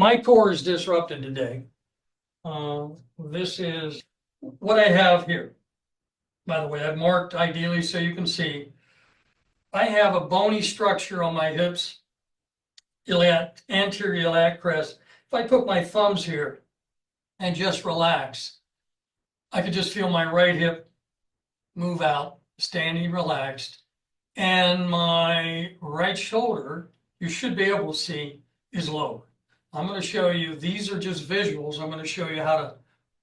my core is disrupted today. This is what I have here. By the way, I've marked ideally so you can see. I have a bony structure on my hips, anterior iliac crest. If I put my thumbs here and just relax, I could just feel my right hip move out, standing relaxed, and my right shoulder, you should be able to see, is lower. I'm going to show you, these are just visuals. I'm going to show you how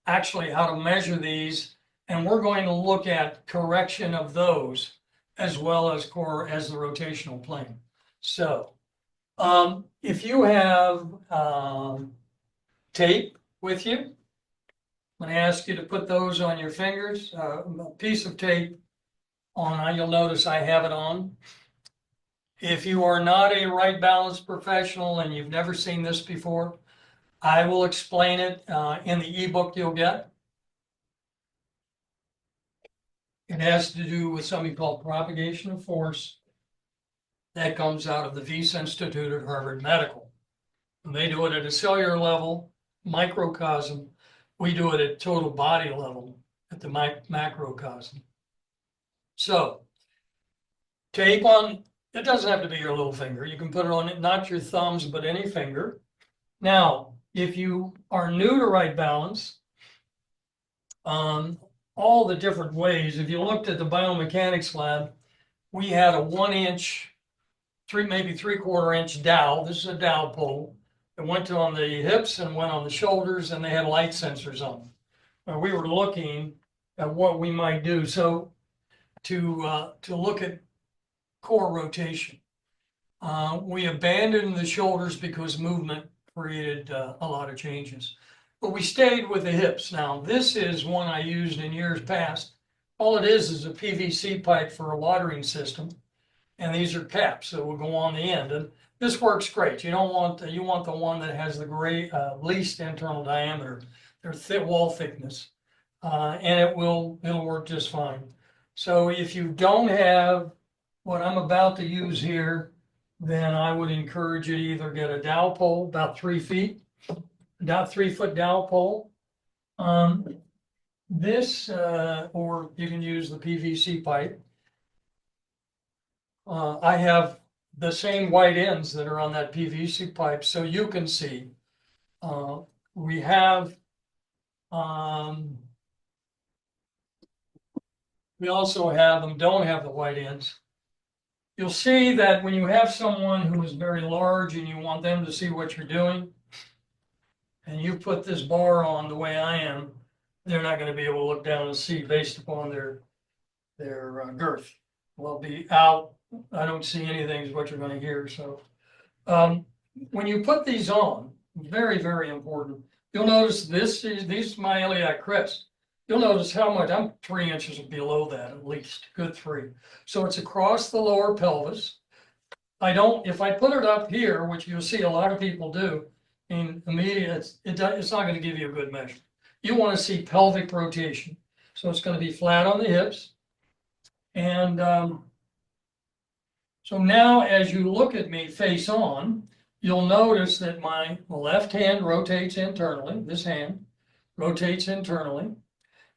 to measure these, and we're going to look at correction of those as well as the rotational plane. So if you have tape with you, I'm going to ask you to put those on your fingers, a piece of tape on, you'll notice I have it on. If you are not a right balance professional and you've never seen this before, I will explain it in the ebook you'll get. It has to do with something called propagation of force that comes out of the Wyss Institute at Harvard Medical. And they do it at a cellular level, microcosm. We do it at total body level at the macrocosm. So tape on, it doesn't have to be your little finger. You can put it on it, not your thumbs, but any finger. Now, if you are new to right balance, all the different ways, if you looked at the biomechanics lab, we had a 1 inch, maybe 3/4 inch dowel. This is a dowel pole. It went on the hips and went on the shoulders, and they had light sensors on them. And we were looking at what we might do. So to look at core rotation, we abandoned the shoulders because movement created a lot of changes. But we stayed with the hips. Now, this is one I used in years past. All it is a PVC pipe for a watering system. And these are caps that will go on the end. And this works great. You want the one that has the least internal diameter, their wall thickness. And it'll work just fine. So if you don't have what I'm about to use here, then I would encourage you to either get a dowel pole about 3 feet, about 3-foot dowel pole. Or you can use the PVC pipe. I have the same white ends that are on that PVC pipe, so you can see. We have, we also have them, don't have the white ends. You'll see that when you have someone who is very large and you want them to see what you're doing, and you put this bar on the way I am, they're not going to be able to look down and see based upon their girth. They'll be out. I don't see anything is what you're going to hear. So when you put these on, very, very important. You'll notice these is my iliac crest. You'll notice how much, I'm 3 inches below that at least, good 3. So it's across the lower pelvis. If I put it up here, which you'll see a lot of people do, in immediate, it's not going to give you a good measure. You want to see pelvic rotation. So it's going to be flat on the hips. And so now as you look at me face on, you'll notice that my left hand rotates internally. This hand rotates internally.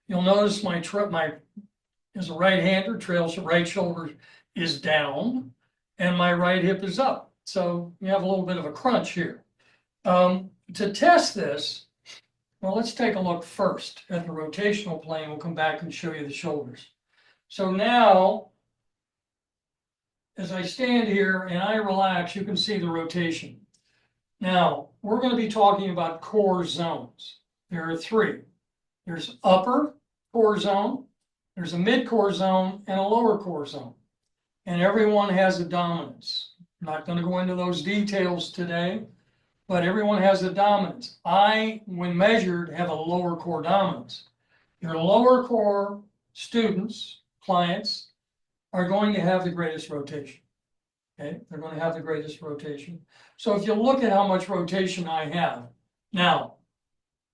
You'll notice as a right-hander, right shoulder is down and my right hip is up. So you have a little bit of a crunch here. To test this, well, let's take a look first at the rotational plane. We'll come back and show you the shoulders. So now, as I stand here and I relax, you can see the rotation. Now, we're going to be talking about core zones. There are 3. There's upper core zone, there's a mid-core zone, and a lower core zone. And everyone has a dominance. I'm not going to go into those details today, but everyone has a dominance. I, when measured, have a lower core dominance. Your lower core students, clients, are going to have the greatest rotation. Okay, they're going to have the greatest rotation. So if you look at how much rotation I have, now,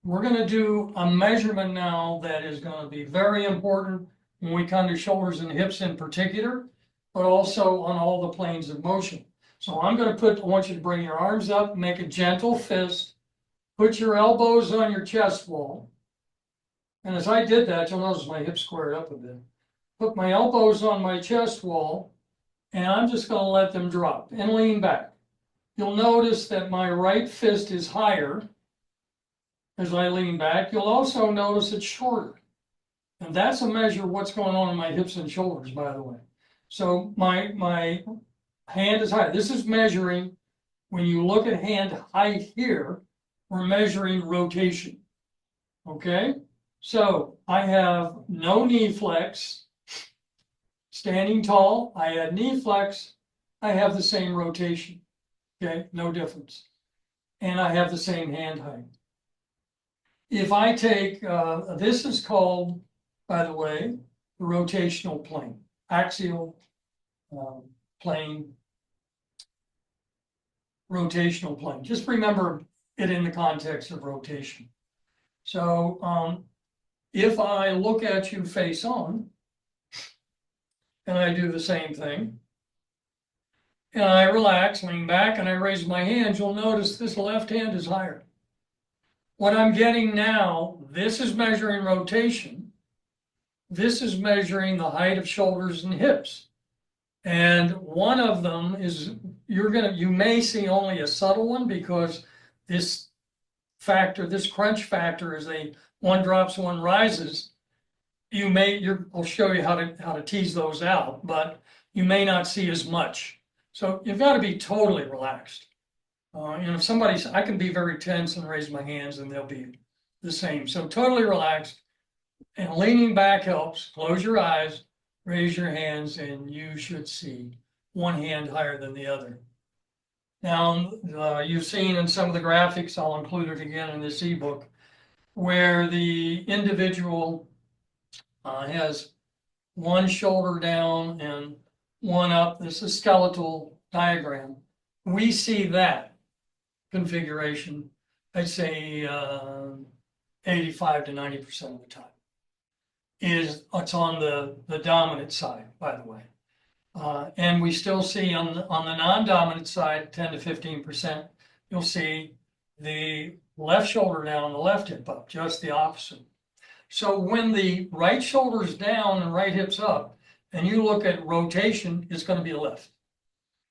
we're going to do a measurement now that is going to be very important when we come to shoulders and hips in particular, but also on all the planes of motion. So I'm going to I want you to bring your arms up, make a gentle fist, Put your elbows on your chest wall. And as I did that, you'll notice my hips squared up a bit. Put my elbows on my chest wall, and I'm just going to let them drop and lean back. You'll notice that my right fist is higher as I lean back. You'll also notice it's shorter. And that's a measure of what's going on in my hips and shoulders, by the way. So my hand is high. This is measuring, when you look at hand height here, we're measuring rotation. Okay? So I have no knee flex. Standing tall, I had knee flex. I have the same rotation. Okay? No difference. And I have the same hand height. If I take, this is called, by the way, the rotational plane, axial plane, rotational plane. Just remember it in the context of rotation. So if I look at you face on, and I do the same thing, and I relax, lean back, and I raise my hands, you'll notice this left hand is higher. What I'm getting now, this is measuring rotation. This is measuring the height of shoulders and hips. And one of them is, you may see only a subtle one, because this factor, this crunch factor, is one drops, one rises. I'll show you how to tease those out, but you may not see as much. So you've got to be totally relaxed. If I can be very tense and raise my hands, and they'll be the same. So totally relaxed, and leaning back helps. Close your eyes, raise your hands, and you should see one hand higher than the other. Now, you've seen in some of the graphics, I'll include it again in this ebook, where the individual has one shoulder down and one up. This is a skeletal diagram. We see that configuration, I'd say 85 to 90% of the time. It's on the dominant side, by the way. And we still see on the non-dominant side, 10 to 15%, you'll see the left shoulder down and the left hip up, just the opposite. So when the right shoulder's down and right hip's up, and you look at rotation, it's going to be left.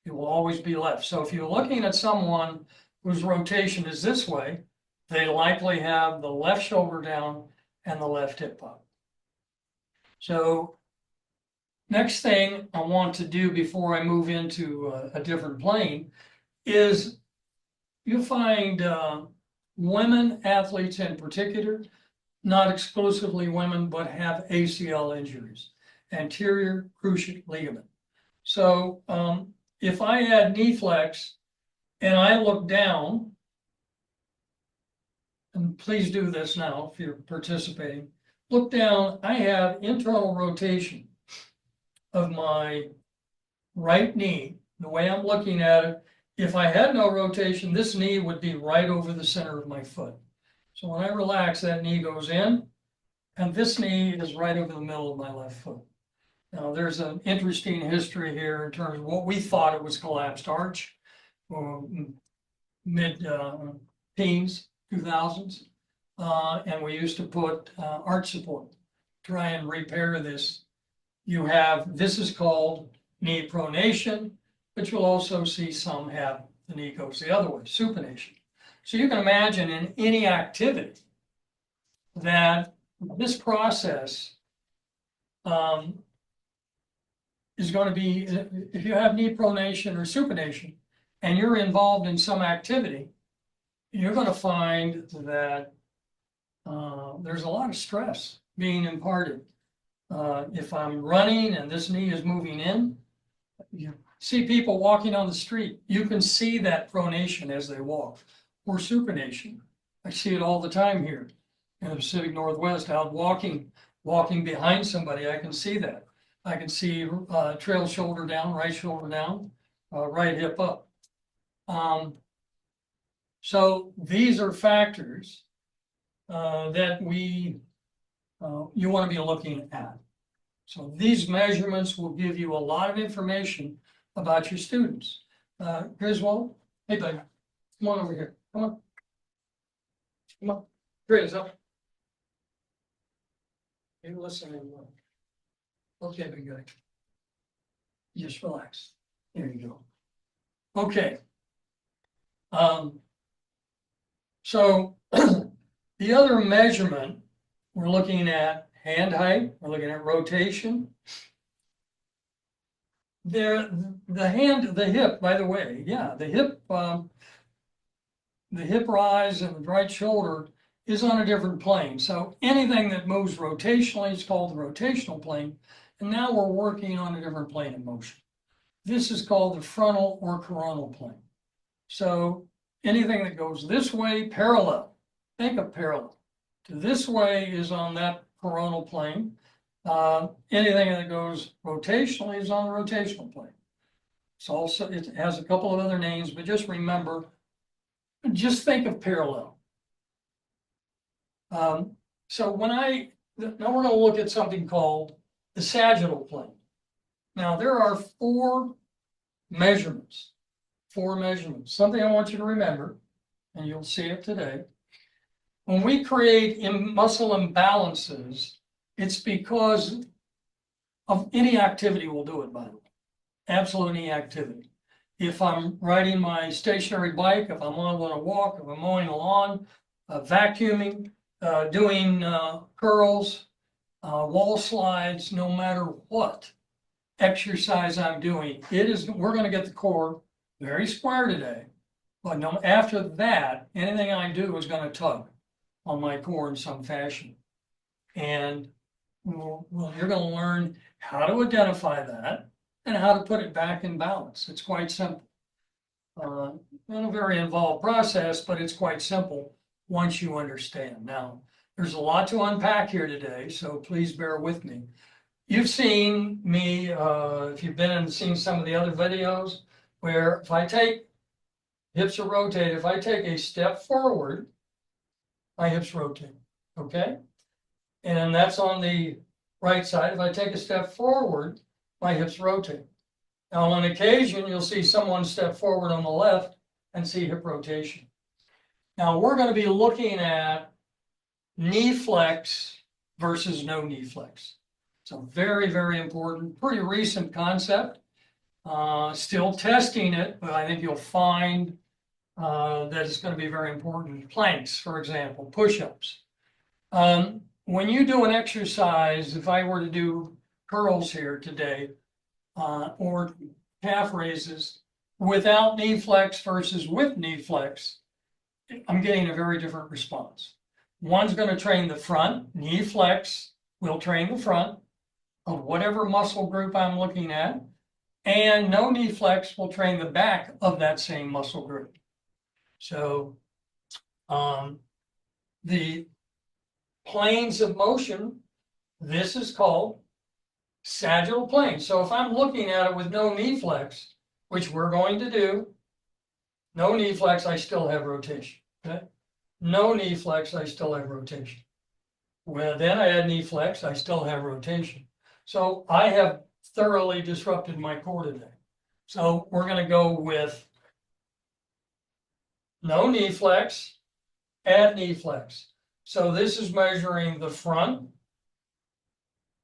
It will always be left. So if you're looking at someone whose rotation is this way, they likely have the left shoulder down and the left hip up. So next thing I want to do before I move into a different plane is, you find women athletes in particular, not exclusively women, but have ACL injuries, anterior cruciate ligament. So if I had knee flex and I look down, and please do this now if you're participating, look down, I have internal rotation of my right knee. The way I'm looking at it, if I had no rotation, this knee would be right over the center of my foot. So when I relax, that knee goes in, and this knee is right over the middle of my left foot. Now, there's an interesting history here in terms of what we thought it was collapsed arch, mid-teens, 2000s, and we used to put arch support, try and repair this. This is called knee pronation, but you'll also see some have the knee goes the other way, supination. So you can imagine in any activity that this process is going to be, if you have knee pronation or supination and you're involved in some activity, you're going to find that there's a lot of stress being imparted. If I'm running and this knee is moving in, you see people walking on the street, you can see that pronation as they walk, or supination. I see it all the time here in the Pacific Northwest, out walking behind somebody. I can see that. I can see trail shoulder down, right shoulder down, right hip up. So these are factors that you want to be looking at. So these measurements will give you a lot of information about your students. Griswold, hey buddy, come on over here, come on. Come on, raise up. You listening? Okay, big guy. Just relax. There you go. Okay. So the other measurement, we're looking at hand height, we're looking at rotation. There, the hip, by the way, yeah, the hip rise and the right shoulder is on a different plane. So anything that moves rotationally is called the rotational plane. And now we're working on a different plane of motion. This is called the frontal or coronal plane. So anything that goes this way, parallel, think of parallel to this way is on that coronal plane. Anything that goes rotationally is on the rotational plane. It's also, it has a couple of other names, but just remember, just think of parallel. So now we're going to look at something called the sagittal plane. Now there are four measurements, something I want you to remember, and you'll see it today. When we create muscle imbalances, it's because of any activity will do it, by the way. Absolute any activity. If I'm riding my stationary bike, if I'm on a walk, if I'm mowing the lawn, vacuuming, doing curls, wall slides, no matter what exercise I'm doing, we're going to get the core very square today. But no, after that, anything I do is going to tug on my core in some fashion. And you're going to learn how to identify that and how to put it back in balance. It's quite simple. Not a very involved process, but it's quite simple once you understand. Now, there's a lot to unpack here today, so please bear with me. You've seen me, if you've been and seen some of the other videos, where if I take, hips are rotated, if I take a step forward, my hips rotate, okay? And that's on the right side. If I take a step forward, my hips rotate. Now, on occasion, you'll see someone step forward on the left and see hip rotation. Now, we're going to be looking at knee flex versus no knee flex. It's a very, very important, pretty recent concept. Still testing it, but I think you'll find that it's going to be very important. Planks, for example, push-ups. When you do an exercise, if I were to do curls here today, or calf raises without knee flex versus with knee flex, I'm getting a very different response. One's going to train the front, knee flex will train the front of whatever muscle group I'm looking at, and no knee flex will train the back of that same muscle group. So the planes of motion, this is called sagittal plane. So if I'm looking at it with no knee flex, which we're going to do, no knee flex, I still have rotation. Okay? No knee flex, I still have rotation. Well, then I add knee flex, I still have rotation. So I have thoroughly disrupted my core today. So we're going to go with no knee flex, add knee flex. So this is measuring the front.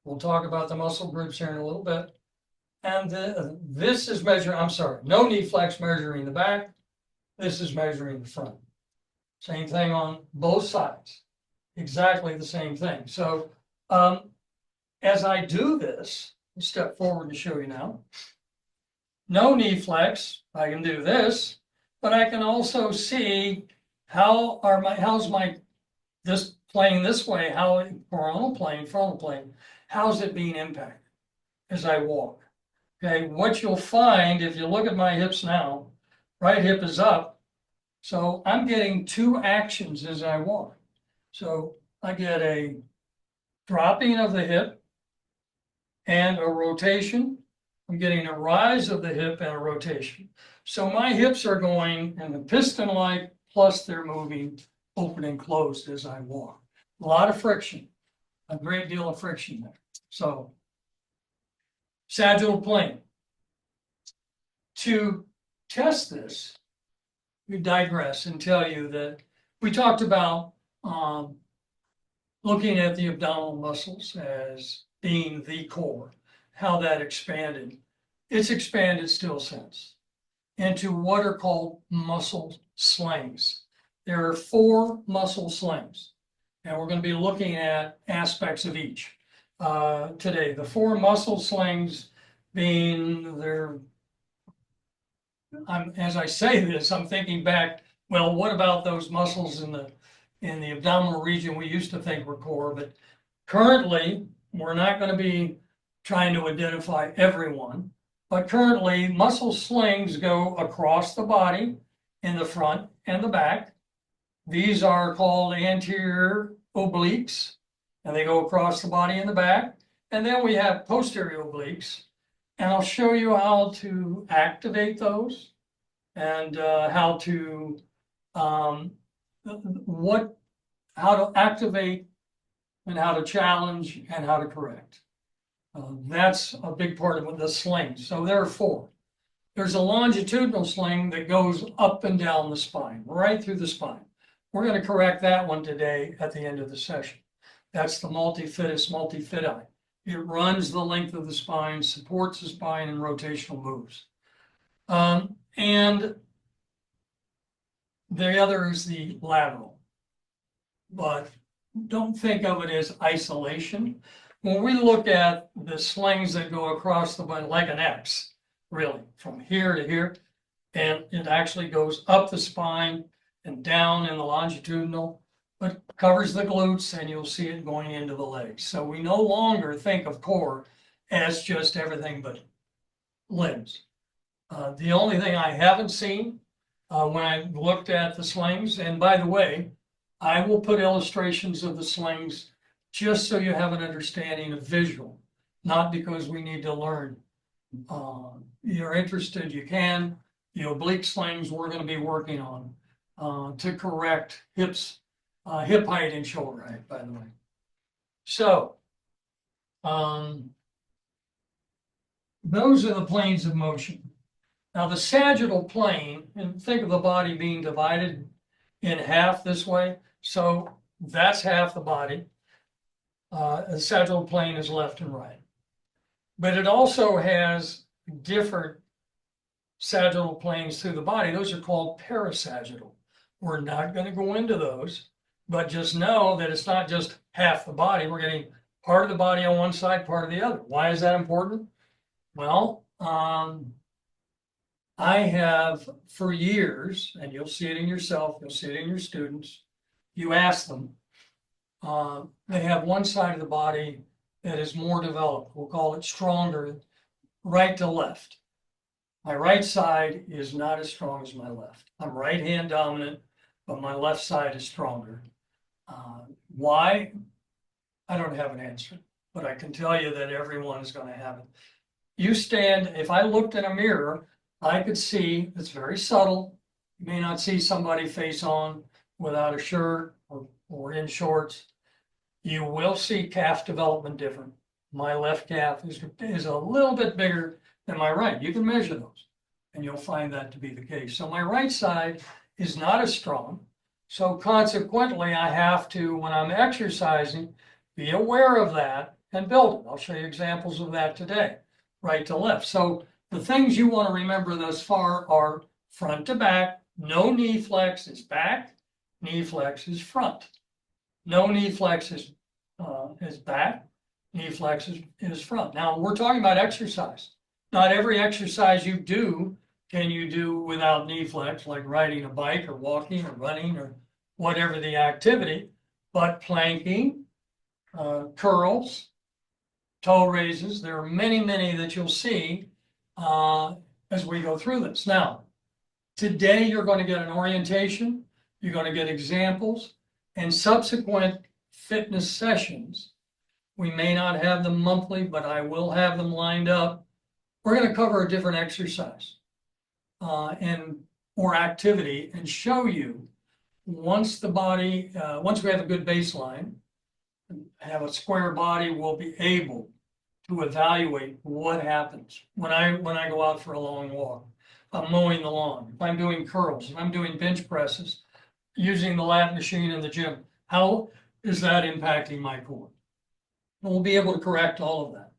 We'll talk about the muscle groups here in a little bit. And this is measuring, I'm sorry, no knee flex measuring the back. This is measuring the front. Same thing on both sides. Exactly the same thing. So as I do this, I'll step forward to show you now. No knee flex, I can do this, but I can also see how's this plane this way, how coronal plane, frontal plane, how's it being impacted as I walk. Okay, what you'll find if you look at my hips now, right hip is up, so I'm getting two actions as I walk. So I get a dropping of the hip and a rotation. I'm getting a rise of the hip and a rotation. So my hips are going in the piston-like, plus they're moving open and closed as I walk. A lot of friction, a great deal of friction there. So sagittal plane. To test this, we digress and tell you that we talked about looking at the abdominal muscles as being the core, how that expanded. It's expanded still since into what are called muscle slings. There are 4 muscle slings, and we're going to be looking at aspects of each today. The 4 muscle slings being as I say this, I'm thinking back, well, what about those muscles in the abdominal region we used to think were core, but currently we're not going to be trying to identify everyone, but currently muscle slings go across the body in the front and the back. These are called anterior obliques, and they go across the body in the back. And then we have posterior obliques, and I'll show you how to activate those and how to activate and how to challenge and how to correct. That's a big part of the sling. So there are 4. There's a longitudinal sling that goes up and down the spine, right through the spine. We're going to correct that one today at the end of the session. That's the multifidus multifidi. It runs the length of the spine, supports the spine, and rotational moves. And the other is the lateral. But don't think of it as isolation. When we look at the slings that go across the body like an X, really, from here to here, and it actually goes up the spine and down in the longitudinal, but covers the glutes, and you'll see it going into the legs. So we no longer think of core as just everything but limbs. The only thing I haven't seen when I looked at the slings, and by the way, I will put illustrations of the slings just so you have an understanding of visual, not because we need to learn. You're interested, you can. The oblique slings we're going to be working on to correct hip height and shoulder height, by the way. So those are the planes of motion. Now the sagittal plane, and think of the body being divided in half this way. So that's half the body. The sagittal plane is left and right. But it also has different sagittal planes through the body. Those are called parasagittal. We're not going to go into those, but just know that it's not just half the body. We're getting part of the body on one side, part of the other. Why is that important? Well, I have for years, and you'll see it in yourself, you'll see it in your students, you ask them, they have one side of the body that is more developed. We'll call it stronger, right to left. My right side is not as strong as my left. I'm right hand dominant, but my left side is stronger. Why? I don't have an answer, but I can tell you that everyone is going to have it. You stand, if I looked in a mirror, I could see, it's very subtle. You may not see somebody face on without a shirt or in shorts. You will see calf development different. My left calf is a little bit bigger than my right. You can measure those and you'll find that to be the case. So my right side is not as strong. So consequently, I have to, when I'm exercising, be aware of that and build it. I'll show you examples of that today, right to left. So the things you want to remember thus far are front to back. No knee flex is back. Knee flex is front. No knee flex is back. Knee flex is front. Now we're talking about exercise. Not every exercise you do can you do without knee flex, like riding a bike or walking or running or whatever the activity, but planking, curls, toe raises. There are many, many that you'll see as we go through this. Now, today you're going to get an orientation, you're going to get examples, and subsequent fitness sessions. We may not have them monthly, but I will have them lined up. We're going to cover a different exercise or activity and show you once we have a good baseline, have a square body, we'll be able to evaluate what happens when I go out for a long walk. If I'm mowing the lawn, if I'm doing curls, if I'm doing bench presses, using the lat machine in the gym. How is that impacting my core? And we'll be able to correct all of that.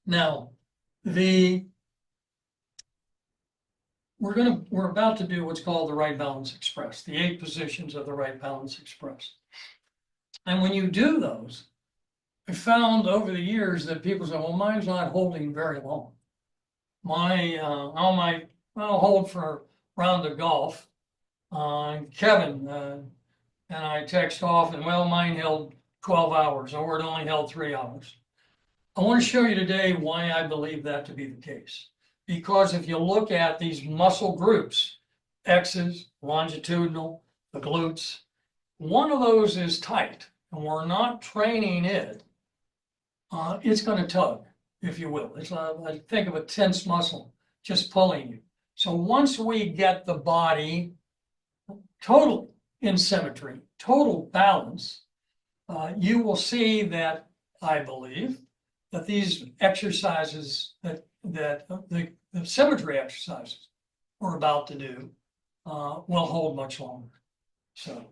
Now, we're about to do what's called the Right Balance Express, the 8 positions of the Right Balance Express. And when you do those, I found over the years that people say, well, mine's not holding very long. I'll hold for a round of golf. Kevin and I text off, and well, mine held 12 hours, or it only held 3 hours. I want to show you today why I believe that to be the case. Because if you look at these muscle groups, X's, longitudinal, the glutes, one of those is tight, and we're not training it. It's going to tug, if you will. It's I think of a tense muscle just pulling you. So once we get the body totally in symmetry, total balance, you will see that, I believe, that these exercises that the symmetry exercises we're about to do will hold much longer. So